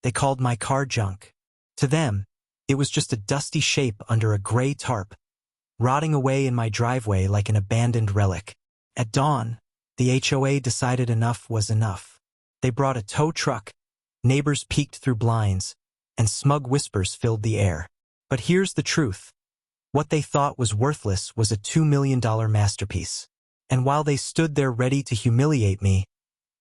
They called my car junk. To them, it was just a dusty shape under a gray tarp, rotting away in my driveway like an abandoned relic. At dawn, the HOA decided enough was enough. They brought a tow truck, neighbors peeked through blinds, and smug whispers filled the air. But here's the truth. What they thought was worthless was a $2 million masterpiece. And while they stood there ready to humiliate me,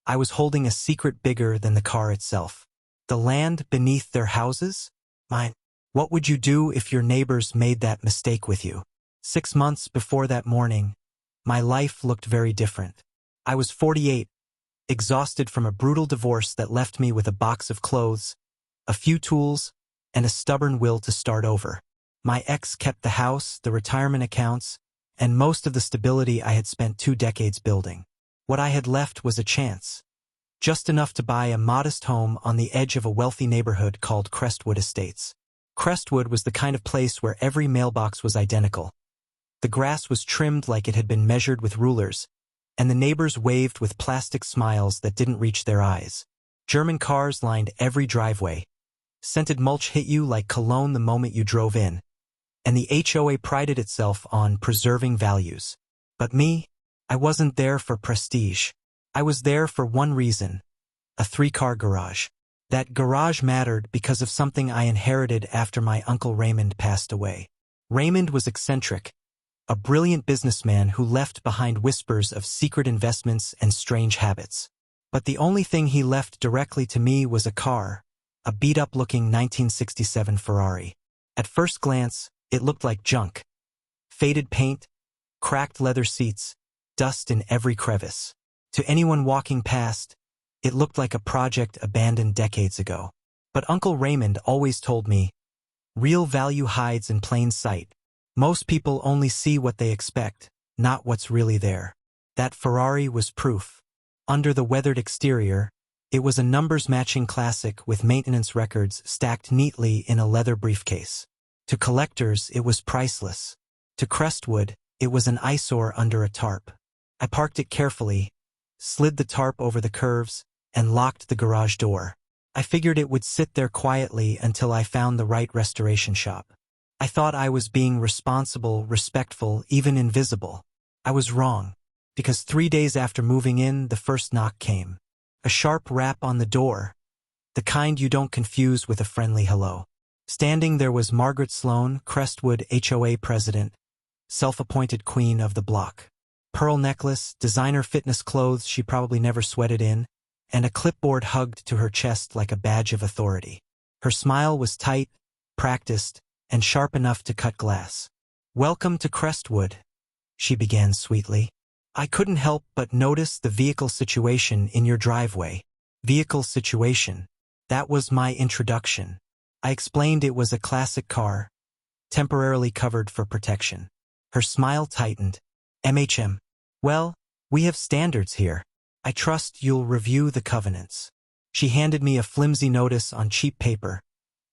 I was holding a secret bigger than the car itself. The land beneath their houses? Mine. What would you do if your neighbors made that mistake with you? 6 months before that morning, my life looked very different. I was 48, exhausted from a brutal divorce that left me with a box of clothes, a few tools, and a stubborn will to start over. My ex kept the house, the retirement accounts, and most of the stability I had spent 2 decades building. What I had left was a chance, just enough to buy a modest home on the edge of a wealthy neighborhood called Crestwood Estates. Crestwood was the kind of place where every mailbox was identical. The grass was trimmed like it had been measured with rulers, and the neighbors waved with plastic smiles that didn't reach their eyes. German cars lined every driveway. Scented mulch hit you like cologne the moment you drove in, and the HOA prided itself on preserving values. But me, I wasn't there for prestige. I was there for one reason: a 3-car garage. That garage mattered because of something I inherited after my Uncle Raymond passed away. Raymond was eccentric, a brilliant businessman who left behind whispers of secret investments and strange habits. But the only thing he left directly to me was a car, a beat-up-looking 1967 Ferrari. At first glance, it looked like junk. Faded paint, cracked leather seats, dust in every crevice. To anyone walking past, it looked like a project abandoned decades ago. But Uncle Raymond always told me, real value hides in plain sight. Most people only see what they expect, not what's really there. That Ferrari was proof. Under the weathered exterior, it was a numbers-matching classic with maintenance records stacked neatly in a leather briefcase. To collectors, it was priceless. To Crestwood, it was an eyesore under a tarp. I parked it carefully, slid the tarp over the curves, and locked the garage door. I figured it would sit there quietly until I found the right restoration shop. I thought I was being responsible, respectful, even invisible. I was wrong, because 3 days after moving in, the first knock came. A sharp rap on the door, the kind you don't confuse with a friendly hello. Standing there was Margaret Sloan, Crestwood HOA president, self-appointed queen of the block. Pearl necklace, designer fitness clothes she probably never sweated in, and a clipboard hugged to her chest like a badge of authority. Her smile was tight, practiced, and sharp enough to cut glass. "Welcome to Crestwood," she began sweetly. "I couldn't help but notice the vehicle situation in your driveway." Vehicle situation. That was my introduction. I explained it was a classic car, temporarily covered for protection. Her smile tightened. "MHM. Well, we have standards here. I trust you'll review the covenants." She handed me a flimsy notice on cheap paper,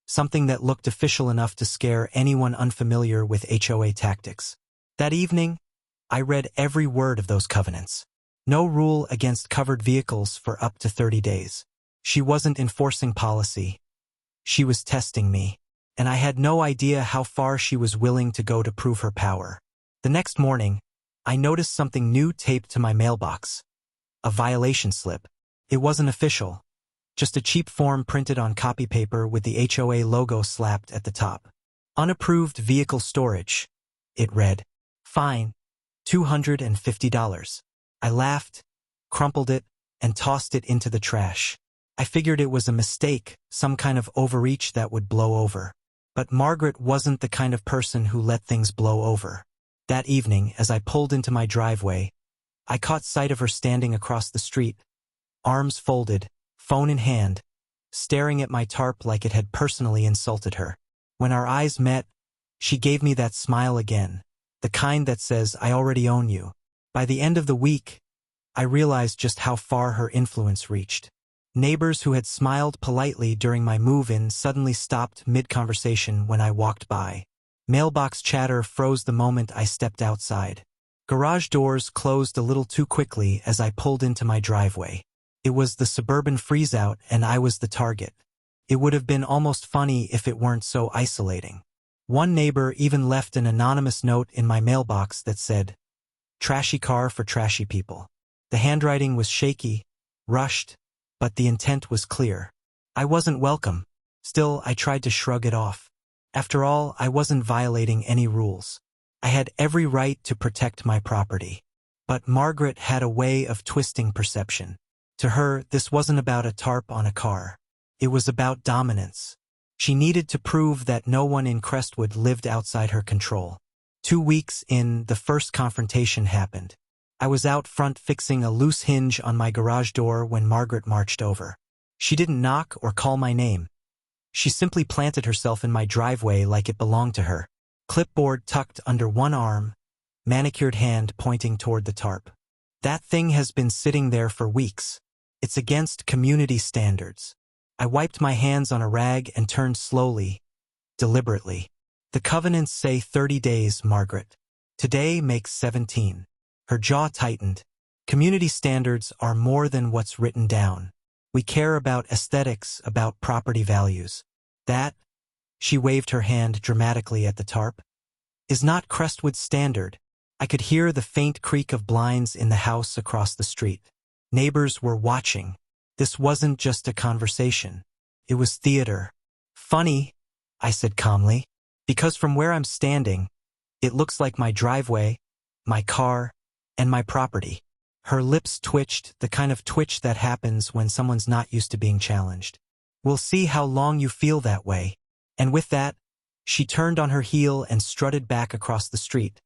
something that looked official enough to scare anyone unfamiliar with HOA tactics. That evening, I read every word of those covenants. No rule against covered vehicles for up to 30 days. She wasn't enforcing policy. She was testing me, and I had no idea how far she was willing to go to prove her power. The next morning, I noticed something new taped to my mailbox. A violation slip. It wasn't official, just a cheap form printed on copy paper with the HOA logo slapped at the top. "Unapproved vehicle storage," it read. "Fine, $250. I laughed, crumpled it, and tossed it into the trash. I figured it was a mistake, some kind of overreach that would blow over. But Margaret wasn't the kind of person who let things blow over. That evening, as I pulled into my driveway, I caught sight of her standing across the street, arms folded, phone in hand, staring at my tarp like it had personally insulted her. When our eyes met, she gave me that smile again, the kind that says, "I already own you." By the end of the week, I realized just how far her influence reached. Neighbors who had smiled politely during my move-in suddenly stopped mid-conversation when I walked by. Mailbox chatter froze the moment I stepped outside. Garage doors closed a little too quickly as I pulled into my driveway. It was the suburban freeze-out, and I was the target. It would have been almost funny if it weren't so isolating. One neighbor even left an anonymous note in my mailbox that said, "Trashy car for trashy people." The handwriting was shaky, rushed, but the intent was clear. I wasn't welcome. Still, I tried to shrug it off. After all, I wasn't violating any rules. I had every right to protect my property. But Margaret had a way of twisting perception. To her, this wasn't about a tarp on a car. It was about dominance. She needed to prove that no one in Crestwood lived outside her control. 2 weeks in, the first confrontation happened. I was out front fixing a loose hinge on my garage door when Margaret marched over. She didn't knock or call my name. She simply planted herself in my driveway like it belonged to her, clipboard tucked under one arm, manicured hand pointing toward the tarp. "That thing has been sitting there for weeks. It's against community standards." I wiped my hands on a rag and turned slowly, deliberately. "The covenants say 30 days, Margaret. Today makes 17. Her jaw tightened. "Community standards are more than what's written down. We care about aesthetics, about property values. That," she waved her hand dramatically at the tarp, "is not Crestwood's standard." I could hear the faint creak of blinds in the house across the street. Neighbors were watching. This wasn't just a conversation. It was theater. "Funny," I said calmly, "because from where I'm standing, it looks like my driveway, my car, and my property." Her lips twitched, the kind of twitch that happens when someone's not used to being challenged. "We'll see how long you feel that way." And with that, she turned on her heel and strutted back across the street,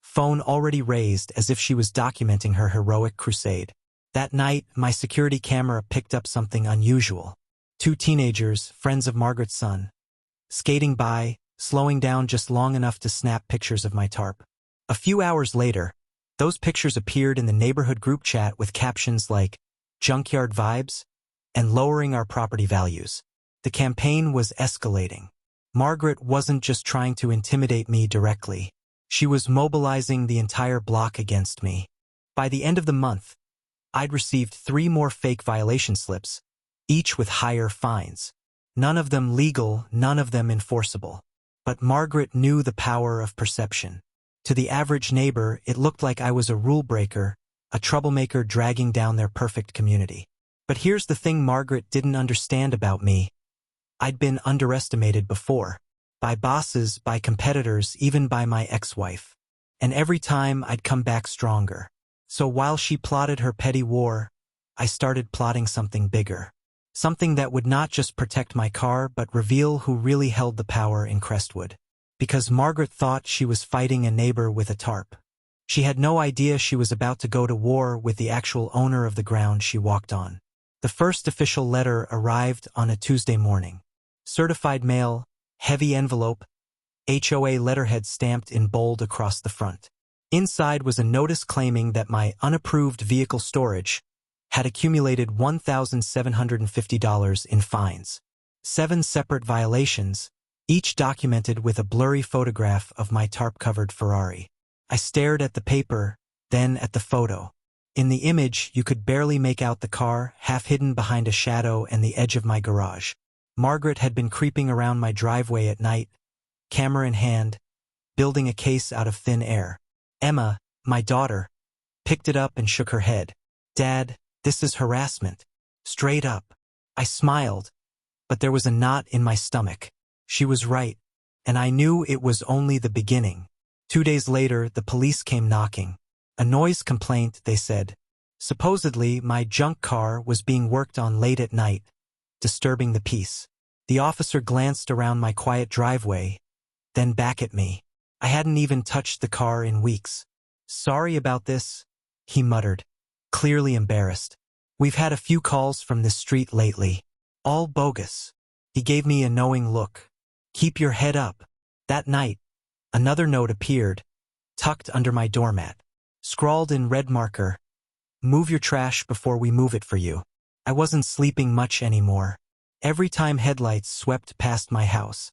phone already raised as if she was documenting her heroic crusade. That night, my security camera picked up something unusual. 2 teenagers, friends of Margaret's son, skating by, slowing down just long enough to snap pictures of my tarp. A few hours later, those pictures appeared in the neighborhood group chat with captions like, "Junkyard vibes," and "Lowering our property values." The campaign was escalating. Margaret wasn't just trying to intimidate me directly. She was mobilizing the entire block against me. By the end of the month, I'd received 3 more fake violation slips, each with higher fines. None of them legal, none of them enforceable. But Margaret knew the power of perception. To the average neighbor, it looked like I was a rule breaker, a troublemaker dragging down their perfect community. But here's the thing Margaret didn't understand about me. I'd been underestimated before. By bosses, by competitors, even by my ex-wife. And every time I'd come back stronger. So while she plotted her petty war, I started plotting something bigger. Something that would not just protect my car but reveal who really held the power in Crestwood. Because Margaret thought she was fighting a neighbor with a tarp. She had no idea she was about to go to war with the actual owner of the ground she walked on. The first official letter arrived on a Tuesday morning. Certified mail, heavy envelope, HOA letterhead stamped in bold across the front. Inside was a notice claiming that my unapproved vehicle storage had accumulated $1,750 in fines. 7 separate violations, each documented with a blurry photograph of my tarp-covered Ferrari. I stared at the paper, then at the photo. In the image, you could barely make out the car, half hidden behind a shadow and the edge of my garage. Margaret had been creeping around my driveway at night, camera in hand, building a case out of thin air. Emma, my daughter, picked it up and shook her head. "Dad, this is harassment. Straight up." I smiled, but there was a knot in my stomach. She was right, and I knew it was only the beginning. 2 days later, the police came knocking. A noise complaint, they said. Supposedly, my junk car was being worked on late at night, disturbing the peace. The officer glanced around my quiet driveway, then back at me. I hadn't even touched the car in weeks. "Sorry about this," he muttered, clearly embarrassed. "We've had a few calls from this street lately. All bogus." He gave me a knowing look. "Keep your head up." That night, another note appeared, tucked under my doormat. Scrawled in red marker, "Move your trash before we move it for you." I wasn't sleeping much anymore. Every time headlights swept past my house,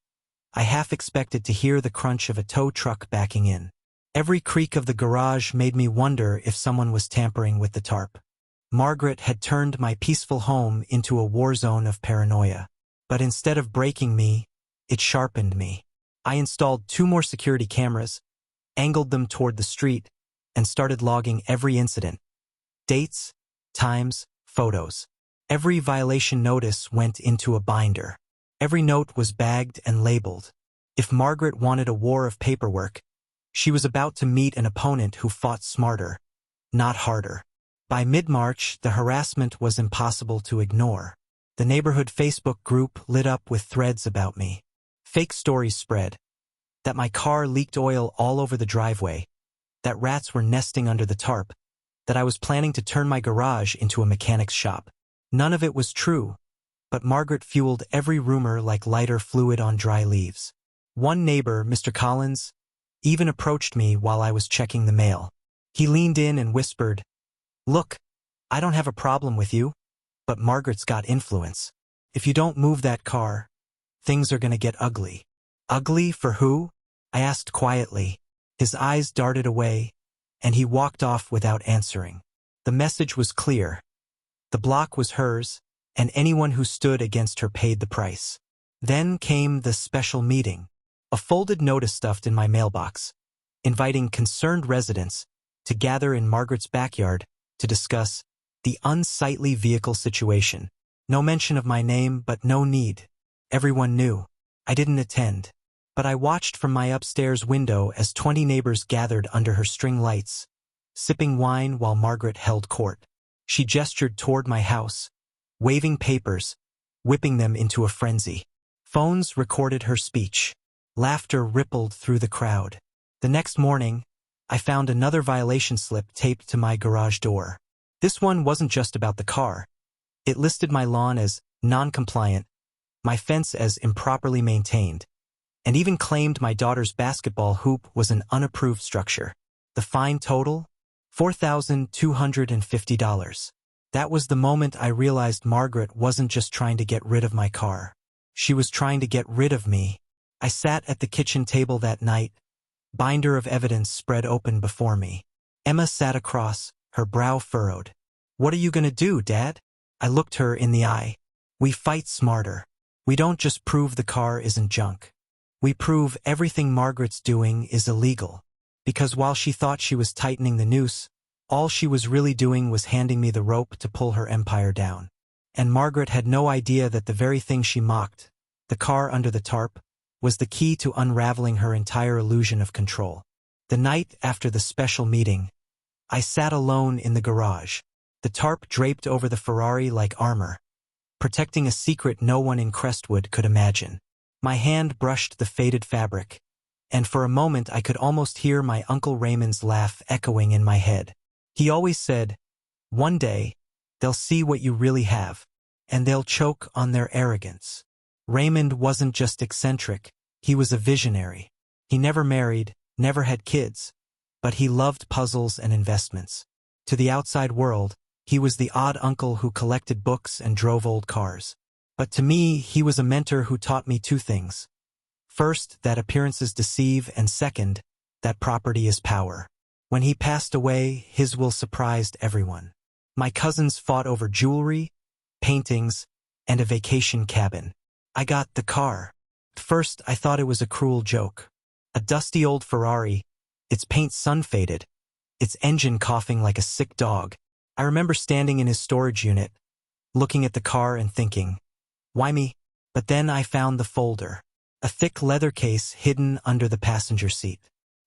I half expected to hear the crunch of a tow truck backing in. Every creak of the garage made me wonder if someone was tampering with the tarp. Margaret had turned my peaceful home into a war zone of paranoia. But instead of breaking me, it sharpened me. I installed 2 more security cameras, angled them toward the street, and started logging every incident. Dates, times, photos. Every violation notice went into a binder. Every note was bagged and labeled. If Margaret wanted a war of paperwork, she was about to meet an opponent who fought smarter, not harder. By mid-March, the harassment was impossible to ignore. The neighborhood Facebook group lit up with threads about me. Fake stories spread. That my car leaked oil all over the driveway. That rats were nesting under the tarp. That I was planning to turn my garage into a mechanic's shop. None of it was true, but Margaret fueled every rumor like lighter fluid on dry leaves. One neighbor, Mr. Collins, even approached me while I was checking the mail. He leaned in and whispered, "Look, I don't have a problem with you, but Margaret's got influence. If you don't move that car, things are gonna get ugly." Ugly for who? I asked quietly. His eyes darted away, and he walked off without answering. The message was clear. The block was hers, and anyone who stood against her paid the price. Then came the special meeting. A folded notice stuffed in my mailbox, inviting concerned residents to gather in Margaret's backyard to discuss the unsightly vehicle situation. No mention of my name, but no need. Everyone knew. I didn't attend. But I watched from my upstairs window as 20 neighbors gathered under her string lights, sipping wine while Margaret held court. She gestured toward my house, waving papers, whipping them into a frenzy. Phones recorded her speech. Laughter rippled through the crowd. The next morning, I found another violation slip taped to my garage door. This one wasn't just about the car. It listed my lawn as non-compliant, my fence as improperly maintained, and even claimed my daughter's basketball hoop was an unapproved structure. The fine total? $4,250. That was the moment I realized Margaret wasn't just trying to get rid of my car. She was trying to get rid of me. I sat at the kitchen table that night, binder of evidence spread open before me. Emma sat across, her brow furrowed. "What are you gonna do, Dad?" I looked her in the eye. "We fight smarter. We don't just prove the car isn't junk. We prove everything Margaret's doing is illegal." Because while she thought she was tightening the noose, all she was really doing was handing me the rope to pull her empire down. And Margaret had no idea that the very thing she mocked, the car under the tarp, was the key to unraveling her entire illusion of control. The night after the special meeting, I sat alone in the garage, the tarp draped over the Ferrari like armor, protecting a secret no one in Crestwood could imagine. My hand brushed the faded fabric, and for a moment I could almost hear my Uncle Raymond's laugh echoing in my head. He always said, "One day, they'll see what you really have, and they'll choke on their arrogance." Raymond wasn't just eccentric, he was a visionary. He never married, never had kids, but he loved puzzles and investments. To the outside world, he was the odd uncle who collected books and drove old cars. But to me, he was a mentor who taught me 2 things. First, that appearances deceive, and second, that property is power. When he passed away, his will surprised everyone. My cousins fought over jewelry, paintings, and a vacation cabin. I got the car. At first, I thought it was a cruel joke. A dusty old Ferrari, its paint sun-faded, its engine coughing like a sick dog. I remember standing in his storage unit, looking at the car and thinking, why me? But then I found the folder. A thick leather case hidden under the passenger seat.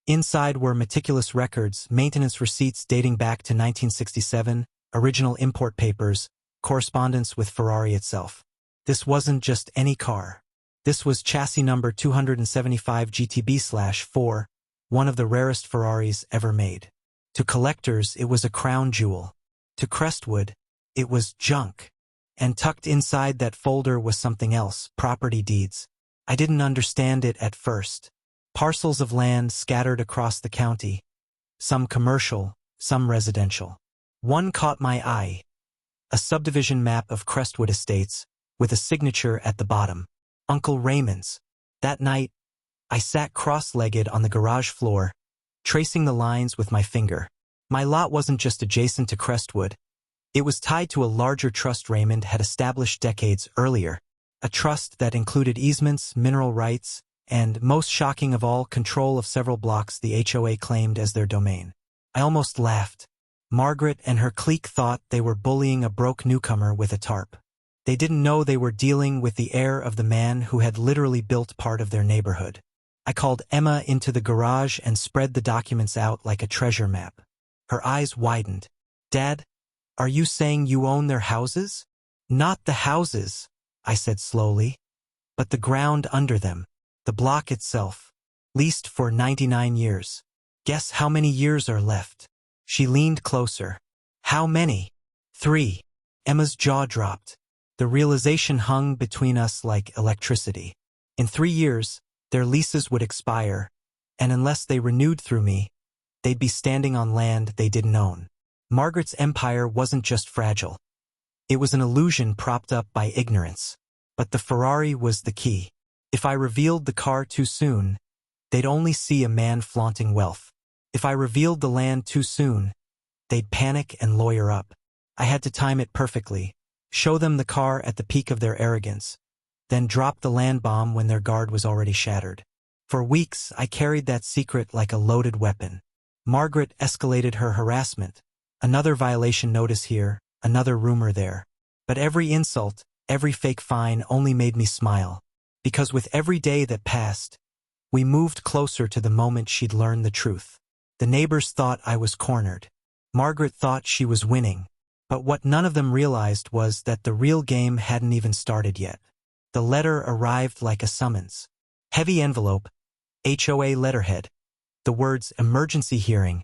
Inside were meticulous records, maintenance receipts dating back to 1967, original import papers, correspondence with Ferrari itself. This wasn't just any car. This was chassis number 275 GTB/4, one of the rarest Ferraris ever made. To collectors, it was a crown jewel. To Crestwood, it was junk. And tucked inside that folder was something else, property deeds. I didn't understand it at first. Parcels of land scattered across the county. Some commercial, some residential. One caught my eye. A subdivision map of Crestwood Estates, with a signature at the bottom. Uncle Raymond's. That night, I sat cross-legged on the garage floor, tracing the lines with my finger. My lot wasn't just adjacent to Crestwood. It was tied to a larger trust Raymond had established decades earlier, A trust that included easements, mineral rights, and, most shocking of all, control of several blocks the HOA claimed as their domain. I almost laughed. Margaret and her clique thought they were bullying a broke newcomer with a tarp. They didn't know they were dealing with the heir of the man who had literally built part of their neighborhood. I called Emma into the garage and spread the documents out like a treasure map. Her eyes widened. "Dad, are you saying you own their houses?" "Not the houses," I said slowly, "but the ground under them, the block itself. Leased for 99 years. Guess how many years are left?" She leaned closer. "How many?" "3. Emma's jaw dropped. The realization hung between us like electricity. In 3 years, their leases would expire, and unless they renewed through me, they'd be standing on land they didn't own. Margaret's empire wasn't just fragile. It was an illusion propped up by ignorance. But the Ferrari was the key. If I revealed the car too soon, they'd only see a man flaunting wealth. If I revealed the land too soon, they'd panic and lawyer up. I had to time it perfectly, show them the car at the peak of their arrogance, then drop the land bomb when their guard was already shattered. For weeks, I carried that secret like a loaded weapon. Margaret escalated her harassment. Another violation notice here, another rumor there. But every insult, every fake fine only made me smile. Because with every day that passed, we moved closer to the moment she'd learned the truth. The neighbors thought I was cornered. Margaret thought she was winning. But what none of them realized was that the real game hadn't even started yet. The letter arrived like a summons. Heavy envelope, HOA letterhead. The words "emergency hearing"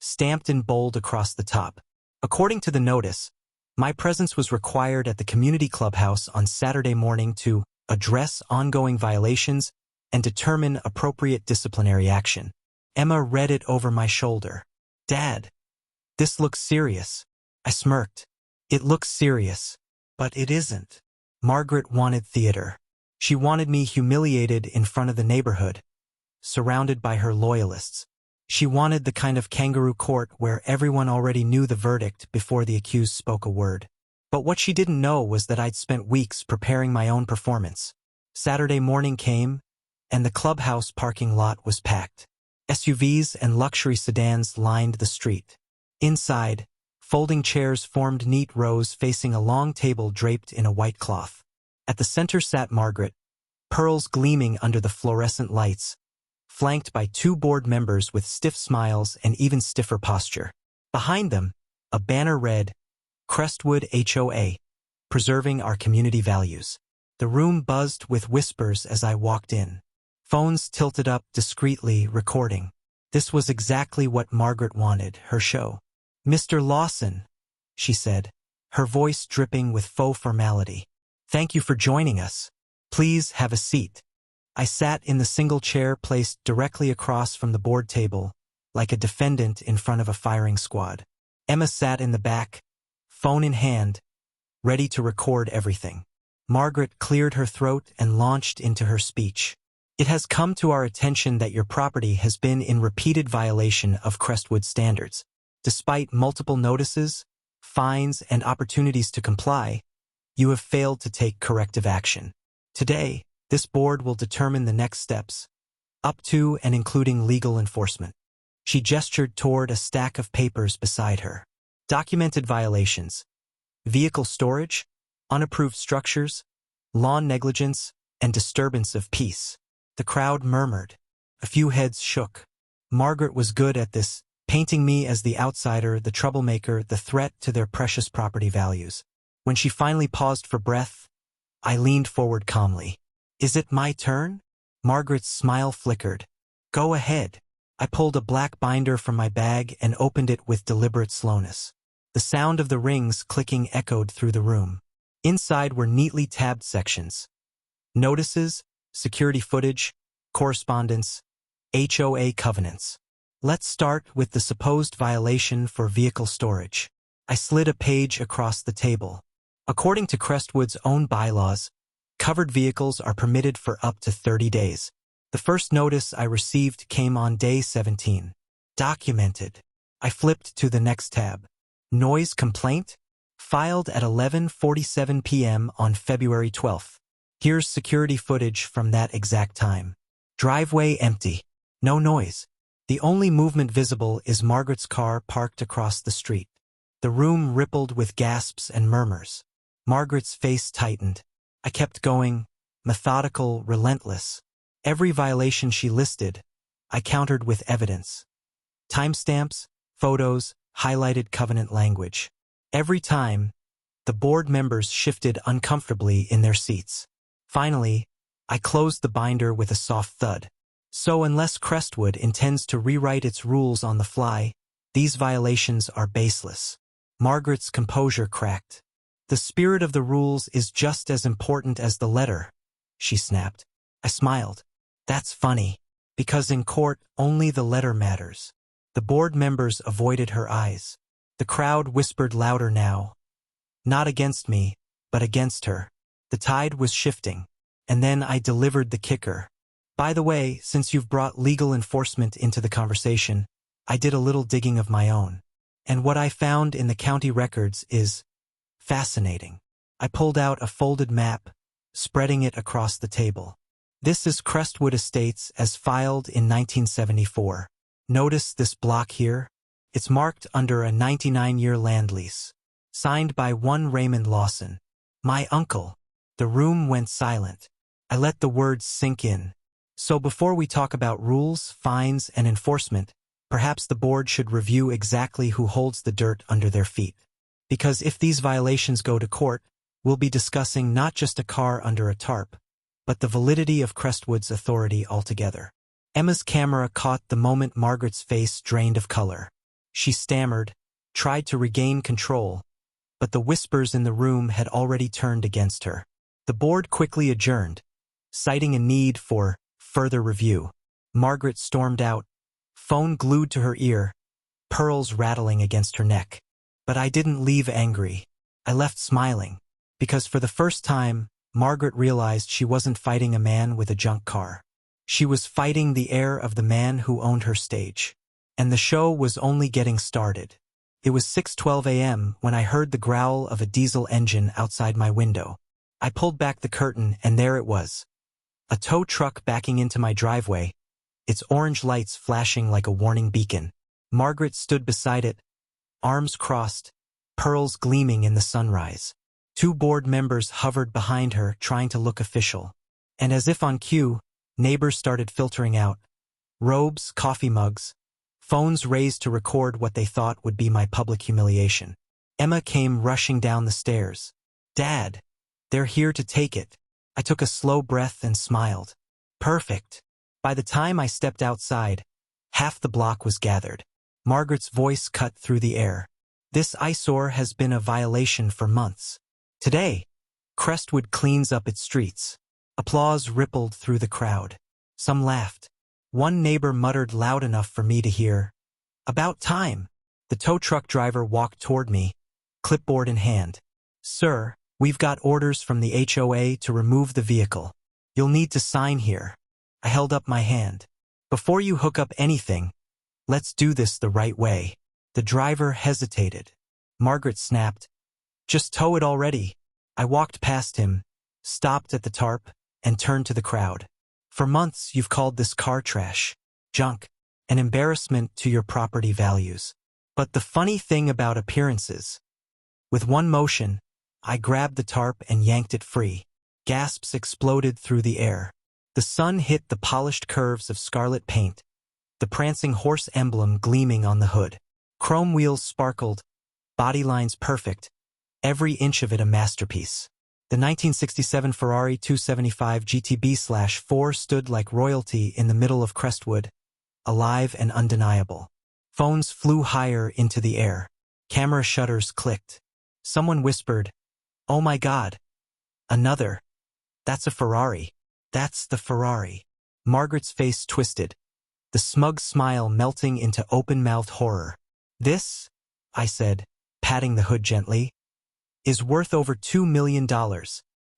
stamped in bold across the top. According to the notice, my presence was required at the community clubhouse on Saturday morning to address ongoing violations and determine appropriate disciplinary action. Emma read it over my shoulder. "Dad, this looks serious." I smirked. "It looks serious, but it isn't." Margaret wanted theater. She wanted me humiliated in front of the neighborhood, surrounded by her loyalists. She wanted the kind of kangaroo court where everyone already knew the verdict before the accused spoke a word. But what she didn't know was that I'd spent weeks preparing my own performance. Saturday morning came, and the clubhouse parking lot was packed. SUVs and luxury sedans lined the street. Inside, folding chairs formed neat rows facing a long table draped in a white cloth. At the center sat Margaret, pearls gleaming under the fluorescent lights, flanked by 2 board members with stiff smiles and even stiffer posture. Behind them, a banner read, "Crestwood HOA, preserving our community values." The room buzzed with whispers as I walked in. Phones tilted up discreetly, recording. This was exactly what Margaret wanted, her show. "Mr. Lawson," she said, her voice dripping with faux formality. "Thank you for joining us. Please have a seat." I sat in the single chair placed directly across from the board table, like a defendant in front of a firing squad. Emma sat in the back, phone in hand, ready to record everything. Margaret cleared her throat and launched into her speech. "It has come to our attention that your property has been in repeated violation of Crestwood standards. Despite multiple notices, fines, and opportunities to comply, you have failed to take corrective action. Today, this board will determine the next steps, up to and including legal enforcement." She gestured toward a stack of papers beside her. Documented violations, vehicle storage, unapproved structures, lawn negligence, and disturbance of peace. The crowd murmured. A few heads shook. Margaret was good at this, painting me as the outsider, the troublemaker, the threat to their precious property values. When she finally paused for breath, I leaned forward calmly. "Is it my turn?" Margaret's smile flickered. "Go ahead." I pulled a black binder from my bag and opened it with deliberate slowness. The sound of the rings clicking echoed through the room. Inside were neatly tabbed sections. Notices, security footage, correspondence, HOA covenants. Let's start with the supposed violation for vehicle storage. I slid a page across the table. According to Crestwood's own bylaws, covered vehicles are permitted for up to 30 days. The first notice I received came on day 17. Documented. I flipped to the next tab. Noise complaint? Filed at 11:47 p.m. on February 12th. Here's security footage from that exact time. Driveway empty. No noise. The only movement visible is Margaret's car parked across the street. The room rippled with gasps and murmurs. Margaret's face tightened. I kept going, methodical, relentless. Every violation she listed, I countered with evidence. Timestamps, photos, highlighted covenant language. Every time, the board members shifted uncomfortably in their seats. Finally, I closed the binder with a soft thud. So unless Crestwood intends to rewrite its rules on the fly, these violations are baseless. Margaret's composure cracked. The spirit of the rules is just as important as the letter, she snapped. I smiled. That's funny, because in court, only the letter matters. The board members avoided her eyes. The crowd whispered louder now. Not against me, but against her. The tide was shifting. And then I delivered the kicker. By the way, since you've brought legal enforcement into the conversation, I did a little digging of my own. And what I found in the county records is fascinating. I pulled out a folded map, spreading it across the table. This is Crestwood Estates as filed in 1974. Notice this block here? It's marked under a 99-year land lease, signed by one Raymond Lawson. My uncle. The room went silent. I let the words sink in. So before we talk about rules, fines, and enforcement, perhaps the board should review exactly who holds the dirt under their feet. Because if these violations go to court, we'll be discussing not just a car under a tarp, but the validity of Crestwood's authority altogether. Emma's camera caught the moment Margaret's face drained of color. She stammered, tried to regain control, but the whispers in the room had already turned against her. The board quickly adjourned, citing a need for further review. Margaret stormed out, phone glued to her ear, pearls rattling against her neck. But I didn't leave angry. I left smiling, because for the first time, Margaret realized she wasn't fighting a man with a junk car. She was fighting the heir of the man who owned her stage. And the show was only getting started. It was 6:12 a.m. when I heard the growl of a diesel engine outside my window. I pulled back the curtain and there it was. A tow truck backing into my driveway, its orange lights flashing like a warning beacon. Margaret stood beside it, arms crossed, pearls gleaming in the sunrise. Two board members hovered behind her, trying to look official. And as if on cue, neighbors started filtering out. Robes, coffee mugs, phones raised to record what they thought would be my public humiliation. Emma came rushing down the stairs. Dad, they're here to take it. I took a slow breath and smiled. Perfect. By the time I stepped outside, half the block was gathered. Margaret's voice cut through the air. This eyesore has been a violation for months. Today, Crestwood cleans up its streets. Applause rippled through the crowd. Some laughed. One neighbor muttered loud enough for me to hear. About time. The tow truck driver walked toward me, clipboard in hand. Sir, we've got orders from the HOA to remove the vehicle. You'll need to sign here. I held up my hand. Before you hook up anything, let's do this the right way. The driver hesitated. Margaret snapped. Just tow it already. I walked past him, stopped at the tarp, and turned to the crowd. For months, you've called this car trash, junk, an embarrassment to your property values. But the funny thing about appearances, with one motion, I grabbed the tarp and yanked it free. Gasps exploded through the air. The sun hit the polished curves of scarlet paint, the prancing horse emblem gleaming on the hood. Chrome wheels sparkled, body lines perfect, every inch of it a masterpiece. The 1967 Ferrari 275 GTB/4 stood like royalty in the middle of Crestwood, alive and undeniable. Phones flew higher into the air. Camera shutters clicked. Someone whispered, "Oh my God. Another. That's a Ferrari. That's the Ferrari." Margaret's face twisted, the smug smile melting into open-mouthed horror. "This," I said, patting the hood gently, "is worth over $2 million,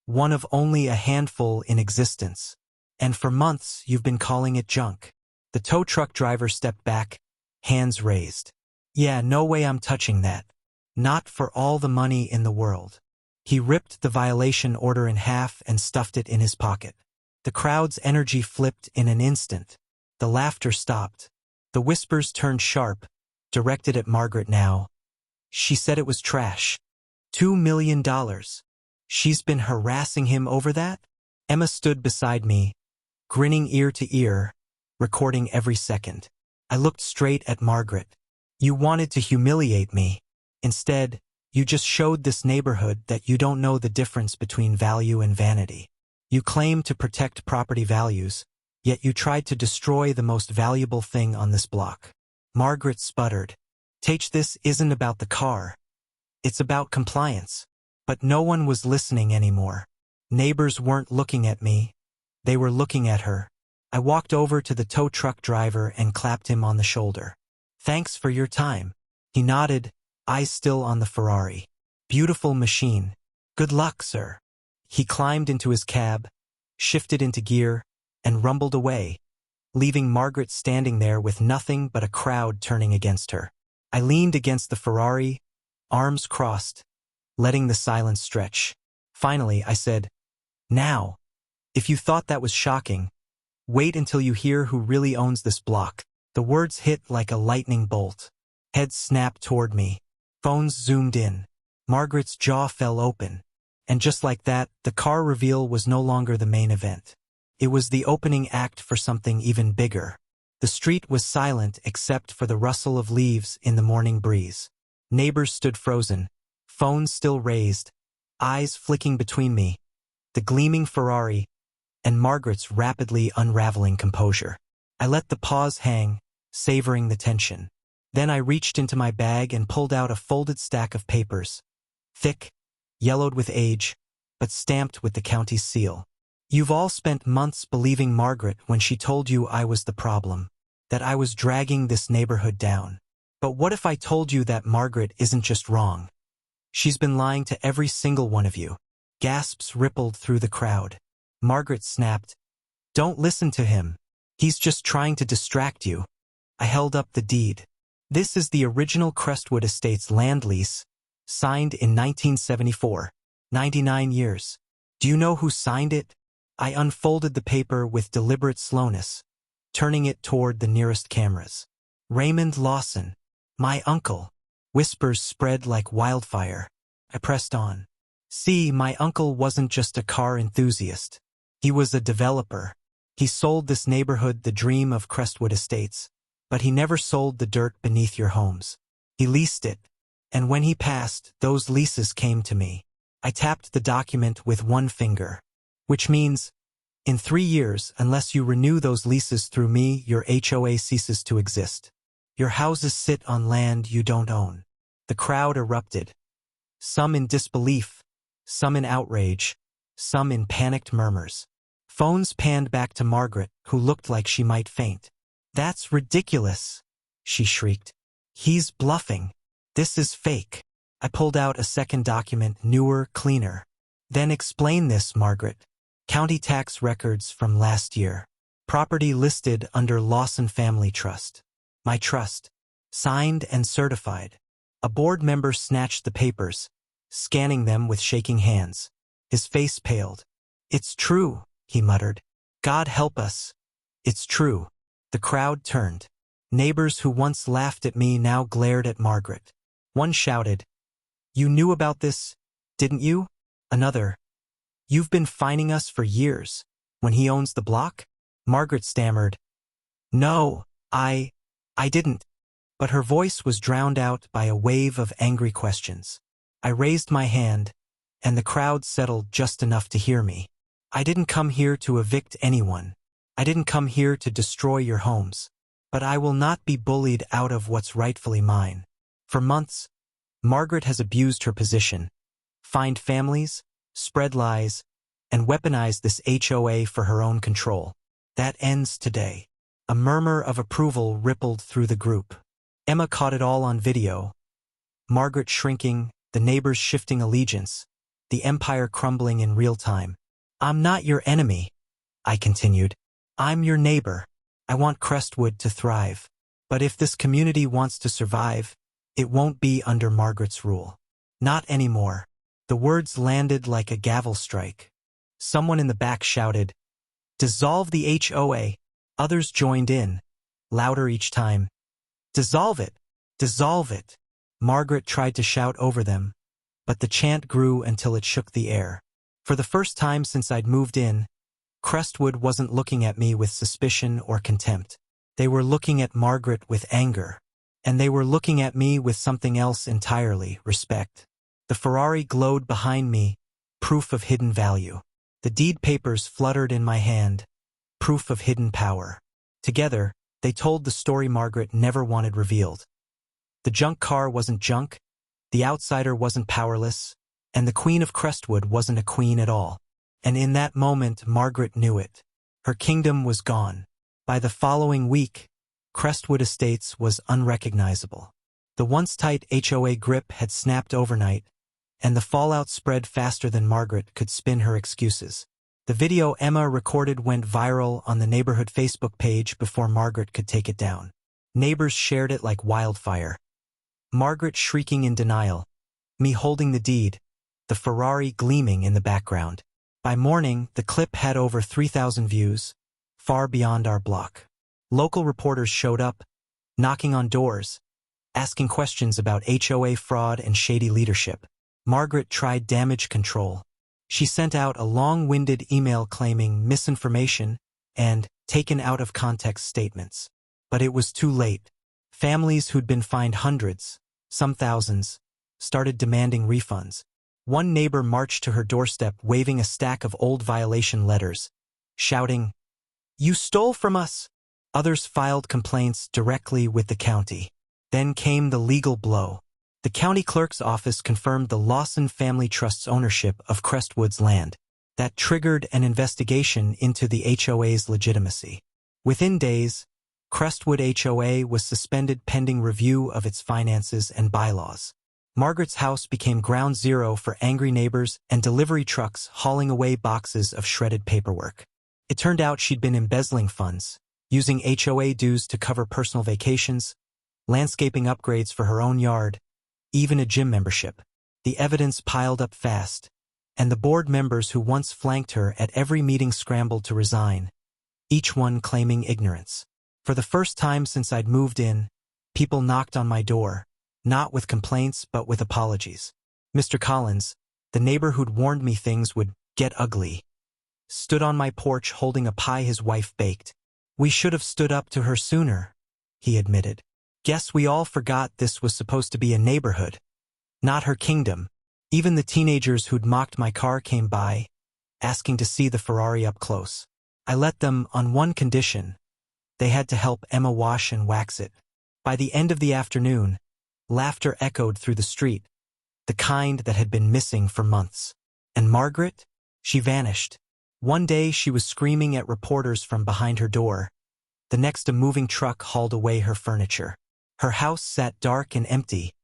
one of only a handful in existence. And for months you've been calling it junk." The tow truck driver stepped back, hands raised. "Yeah, no way I'm touching that. Not for all the money in the world." He ripped the violation order in half and stuffed it in his pocket. The crowd's energy flipped in an instant. The laughter stopped. The whispers turned sharp, directed at Margaret now. She said it was trash. $2 million. She's been harassing him over that? Emma stood beside me, grinning ear to ear, recording every second. I looked straight at Margaret. You wanted to humiliate me. Instead, you just showed this neighborhood that you don't know the difference between value and vanity. You claim to protect property values, yet you tried to destroy the most valuable thing on this block. Margaret sputtered. Tage, this isn't about the car. It's about compliance. But no one was listening anymore. Neighbors weren't looking at me. They were looking at her. I walked over to the tow truck driver and clapped him on the shoulder. Thanks for your time. He nodded, eyes still on the Ferrari. Beautiful machine. Good luck, sir. He climbed into his cab, shifted into gear, and rumbled away, leaving Margaret standing there with nothing but a crowd turning against her. I leaned against the Ferrari, arms crossed, letting the silence stretch. Finally, I said, now, if you thought that was shocking, wait until you hear who really owns this block. The words hit like a lightning bolt. Heads snapped toward me. Phones zoomed in. Margaret's jaw fell open. And just like that, the car reveal was no longer the main event. It was the opening act for something even bigger. The street was silent except for the rustle of leaves in the morning breeze. Neighbors stood frozen, phones still raised, eyes flicking between me, the gleaming Ferrari, and Margaret's rapidly unraveling composure. I let the pause hang, savoring the tension. Then I reached into my bag and pulled out a folded stack of papers. Thick, yellowed with age, but stamped with the county's seal. You've all spent months believing Margaret when she told you I was the problem, that I was dragging this neighborhood down. But what if I told you that Margaret isn't just wrong? She's been lying to every single one of you. Gasps rippled through the crowd. Margaret snapped. Don't listen to him. He's just trying to distract you. I held up the deed. This is the original Crestwood Estates land lease, signed in 1974. 99 years. Do you know who signed it? I unfolded the paper with deliberate slowness, turning it toward the nearest cameras. Raymond Lawson. My uncle. Whispers spread like wildfire. I pressed on. See, my uncle wasn't just a car enthusiast. He was a developer. He sold this neighborhood the dream of Crestwood Estates, but he never sold the dirt beneath your homes. He leased it, and when he passed, those leases came to me. I tapped the document with one finger, which means, in 3 years, unless you renew those leases through me, your HOA ceases to exist. Your houses sit on land you don't own. The crowd erupted, some in disbelief, some in outrage, some in panicked murmurs. Phones panned back to Margaret, who looked like she might faint. That's ridiculous, she shrieked. He's bluffing. This is fake. I pulled out a second document, newer, cleaner. Then explain this, Margaret. County tax records from last year. Property listed under Lawson Family Trust. My trust. Signed and certified. A board member snatched the papers, scanning them with shaking hands. His face paled. It's true, he muttered. God help us. It's true. The crowd turned. Neighbors who once laughed at me now glared at Margaret. One shouted, You knew about this, didn't you? Another, You've been fining us for years, when he owns the block? Margaret stammered, No, I didn't. But her voice was drowned out by a wave of angry questions. I raised my hand, and the crowd settled just enough to hear me. I didn't come here to evict anyone. I didn't come here to destroy your homes. But I will not be bullied out of what's rightfully mine. For months, Margaret has abused her position, fined families, spread lies, and weaponized this HOA for her own control. That ends today. A murmur of approval rippled through the group. Emma caught it all on video. Margaret shrinking, the neighbors shifting allegiance, the empire crumbling in real time. I'm not your enemy, I continued. I'm your neighbor. I want Crestwood to thrive. But if this community wants to survive, it won't be under Margaret's rule. Not anymore. The words landed like a gavel strike. Someone in the back shouted, "Dissolve the HOA." Others joined in, louder each time. "Dissolve it! Dissolve it!" Margaret tried to shout over them, but the chant grew until it shook the air. For the first time since I'd moved in, Crestwood wasn't looking at me with suspicion or contempt. They were looking at Margaret with anger. And they were looking at me with something else entirely, respect. The Ferrari glowed behind me, proof of hidden value. The deed papers fluttered in my hand, proof of hidden power. Together, they told the story Margaret never wanted revealed. The junk car wasn't junk, the outsider wasn't powerless, and the Queen of Crestwood wasn't a queen at all. And in that moment, Margaret knew it. Her kingdom was gone. By the following week, Crestwood Estates was unrecognizable. The once tight HOA grip had snapped overnight, and the fallout spread faster than Margaret could spin her excuses. The video Emma recorded went viral on the neighborhood Facebook page before Margaret could take it down. Neighbors shared it like wildfire. Margaret shrieking in denial, me holding the deed, the Ferrari gleaming in the background. By morning, the clip had over 3,000 views, far beyond our block. Local reporters showed up, knocking on doors, asking questions about HOA fraud and shady leadership. Margaret tried damage control. She sent out a long-winded email claiming misinformation and taken out of context statements. But it was too late. Families who'd been fined hundreds, some thousands, started demanding refunds. One neighbor marched to her doorstep waving a stack of old violation letters, shouting, "You stole from us!" Others filed complaints directly with the county. Then came the legal blow. The county clerk's office confirmed the Lawson family trust's ownership of Crestwood's land. That triggered an investigation into the HOA's legitimacy. Within days, Crestwood HOA was suspended pending review of its finances and bylaws. Margaret's house became ground zero for angry neighbors and delivery trucks hauling away boxes of shredded paperwork. It turned out she'd been embezzling funds, using HOA dues to cover personal vacations, landscaping upgrades for her own yard, even a gym membership. The evidence piled up fast, and the board members who once flanked her at every meeting scrambled to resign, each one claiming ignorance. For the first time since I'd moved in, people knocked on my door, not with complaints but with apologies. Mr. Collins, the neighbor who'd warned me things would get ugly, stood on my porch holding a pie his wife baked. "We should have stood up to her sooner," he admitted. "Guess we all forgot this was supposed to be a neighborhood, not her kingdom." Even the teenagers who'd mocked my car came by, asking to see the Ferrari up close. I let them on one condition. They had to help Emma wash and wax it. By the end of the afternoon, laughter echoed through the street, the kind that had been missing for months. And Margaret? She vanished. One day she was screaming at reporters from behind her door. The next a moving truck hauled away her furniture. Her house sat dark and empty,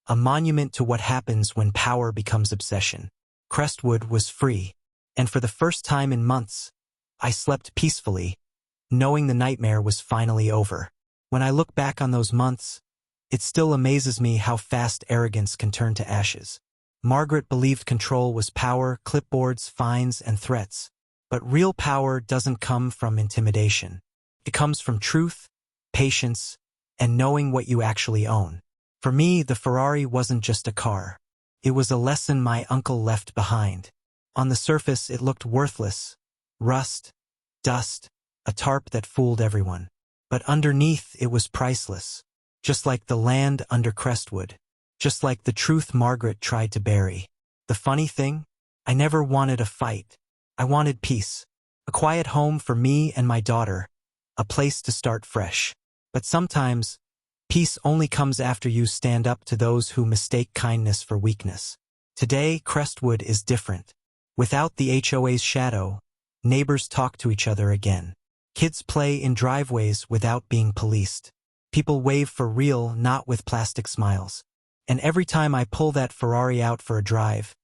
a monument to what happens when power becomes obsession. Crestwood was free, and for the first time in months, I slept peacefully, knowing the nightmare was finally over. When I look back on those months, it still amazes me how fast arrogance can turn to ashes. Margaret believed control was power, clipboards, fines, and threats. But real power doesn't come from intimidation. It comes from truth, patience, and knowing what you actually own. For me, the Ferrari wasn't just a car. It was a lesson my uncle left behind. On the surface, it looked worthless. Rust, dust, a tarp that fooled everyone. But underneath, it was priceless. Just like the land under Crestwood. Just like the truth Margaret tried to bury. The funny thing? I never wanted a fight. I wanted peace. A quiet home for me and my daughter. A place to start fresh. But sometimes, peace only comes after you stand up to those who mistake kindness for weakness. Today, Crestwood is different. Without the HOA's shadow, neighbors talk to each other again. Kids play in driveways without being policed. People wave for real, not with plastic smiles. And every time I pull that Ferrari out for a drive,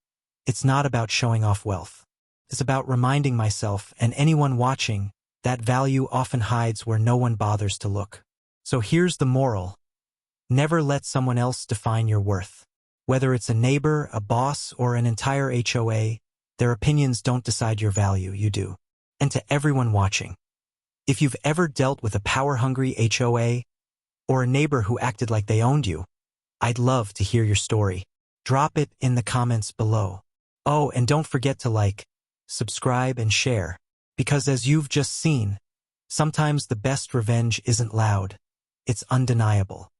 it's not about showing off wealth. It's about reminding myself and anyone watching that value often hides where no one bothers to look. So here's the moral. Never let someone else define your worth. Whether it's a neighbor, a boss, or an entire HOA, their opinions don't decide your value, you do. And to everyone watching, if you've ever dealt with a power-hungry HOA or a neighbor who acted like they owned you, I'd love to hear your story. Drop it in the comments below. Oh, and don't forget to like, subscribe, and share, because as you've just seen, sometimes the best revenge isn't loud, it's undeniable.